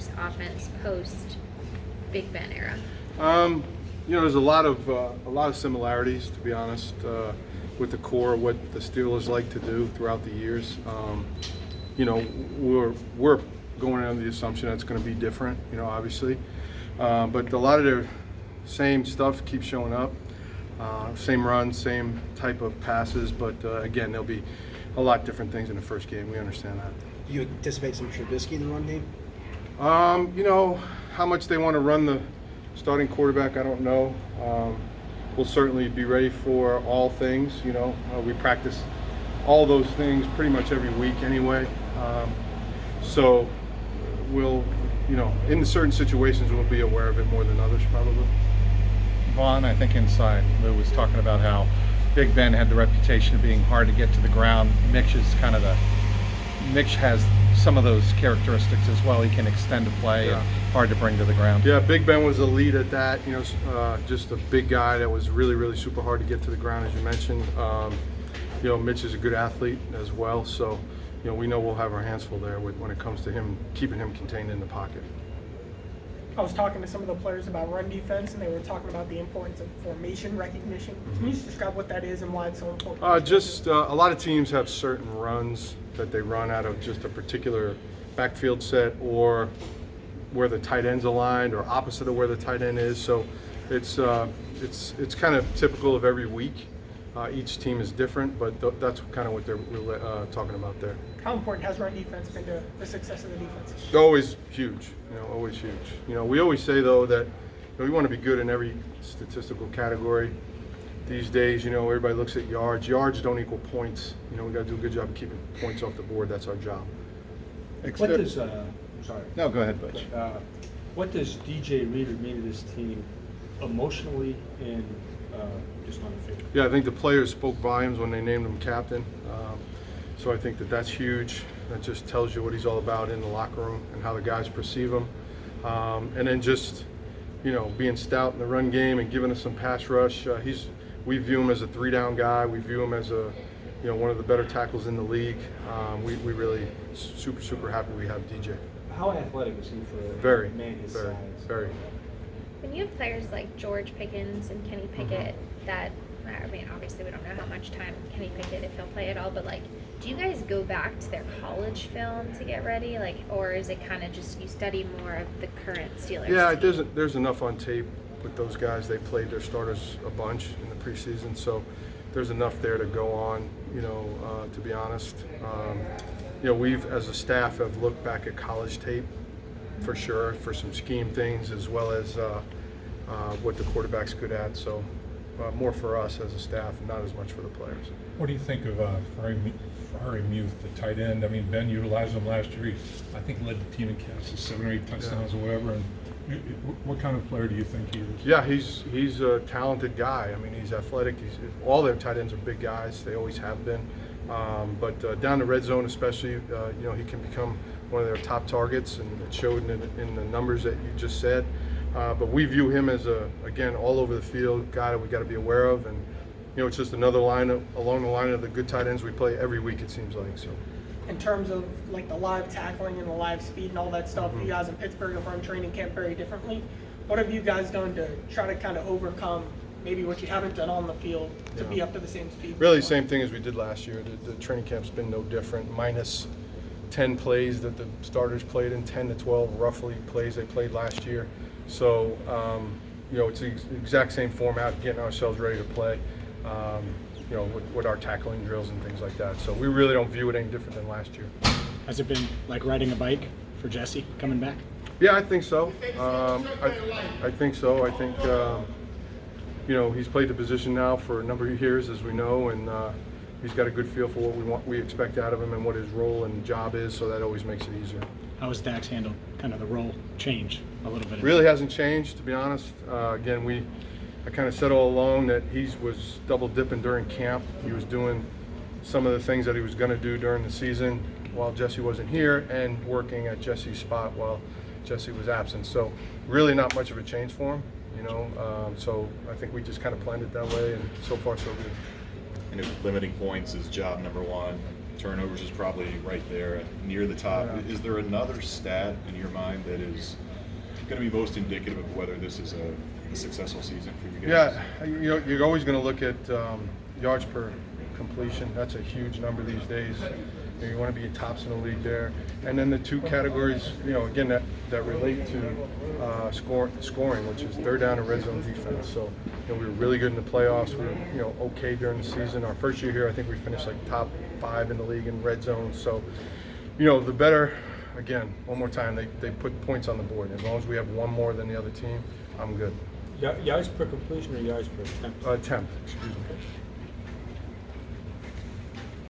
Steelers offense post Big Ben era? There's a lot of similarities, to be honest, with the core of what the Steelers like to do throughout the years. We're going under the assumption that it's going to be different, obviously, but a lot of their same stuff keeps showing up. Same runs, same type of passes, but again, there'll be a lot different things in the first game. We understand that. Do you anticipate some Trubisky in the run game? How much they want to run the starting quarterback, I don't know. We'll certainly be ready for all things. We practice all those things pretty much every week anyway. So we'll, in certain situations, we'll be aware of it more than others probably. Vaughn, I think inside, Lou was talking about how Big Ben had the reputation of being hard to get to the ground. Mitch has some of those characteristics as well. He can extend a play and hard to bring to the ground. Yeah, Big Ben was a lead at that. Just a big guy that was really, really super hard to get to the ground, as you mentioned. Mitch is a good athlete as well, so we know we'll have our hands full there when it comes to him, keeping him contained in the pocket. I was talking to some of the players about run defense, and they were talking about the importance of formation recognition. Can you just describe what that is and why it's so important? A lot of teams have certain runs that they run out of just a particular backfield set, or where the tight end's aligned, or opposite of where the tight end is. So it's kind of typical of every week. Each team is different, but that's kind of what they're talking about there. How important has run defense been to the success of the defense? Always huge, always huge. We always say though that we want to be good in every statistical category. These days, everybody looks at yards. Yards don't equal points. We got to do a good job of keeping points off the board. That's our job. What does No, go ahead, Butch. what does DJ Reader mean to this team emotionally and just on the field? Yeah, I think the players spoke volumes when they named him captain. So I think that's huge. That just tells you what he's all about in the locker room and how the guys perceive him. And then just, being stout in the run game and giving us some pass rush. We view him as a 3-down guy. We view him as one of the better tackles in the league. We really super happy we have DJ. How athletic is he for Very, a man his very, size? very. When you have players like George Pickens and Kenny Pickett that, obviously we don't know how much time Kenny Pickett, if he'll play at all, but do you guys go back to their college film to get ready? Or is it kind of just you study more of the current Steelers Yeah, team? there's enough on tape with those guys. They played their starters a bunch in the preseason, so there's enough there to go on, to be honest. We've, as a staff, have looked back at college tape for sure, for some scheme things, as well as what the quarterback's good at. So more for us as a staff, not as much for the players. What do you think of Ferrari Muth, the tight end? Ben utilized him last year. He, I think, led the team in catches, 7 or 8 touchdowns or whatever. And what kind of player do you think he is? Yeah, he's a talented guy. He's athletic. All their tight ends are big guys. They always have been. But down the red zone especially, he can become one of their top targets, and it showed in the numbers that you just said. But we view him as again, all over the field guy that we got to be aware of, and it's just another line along the line of the good tight ends we play every week, it seems like. So, In terms of the live tackling and the live speed and all that stuff, you guys in Pittsburgh have run training camp very differently. What have you guys done to try to kind of overcome maybe what you haven't done on the field to be up to the same speed? Really, same thing as we did last year. The training camp's been no different, minus 10 plays that the starters played in, 10 to 12 roughly plays they played last year. So, it's the exact same format, getting ourselves ready to play, with our tackling drills and things like that. So we really don't view it any different than last year. Has it been like riding a bike for Jesse coming back? Yeah, I think so. I think so. I think, he's played the position now for a number of years, as we know, and he's got a good feel for what we expect out of him and what his role and job is, so that always makes it easier. How has Dax handled kind of the role change a little bit? Really hasn't changed, to be honest. Again, I kind of said all along that he was double dipping during camp. He was doing some of the things that he was going to do during the season while Jesse wasn't here, and working at Jesse's spot while Jesse was absent. So really not much of a change for him, so I think we just kind of planned it that way, and so far so good. And if limiting points is job number one, turnovers is probably right there near the top. Yeah. Is there another stat in your mind that is going to be most indicative of whether this is a successful season for you guys? Yeah, you're always going to look at yards per completion. That's a huge number these days. You want to be tops in the league there. And then the two categories, again, that relate to scoring, which is third down and red zone defense. So, we were really good in the playoffs. We were, okay during the season. Our first year here, I think we finished like top 5 in the league in red zone. So, the better, again, one more time, they put points on the board. As long as we have one more than the other team, I'm good. Yards per completion or yards per attempt? Attempt, excuse me.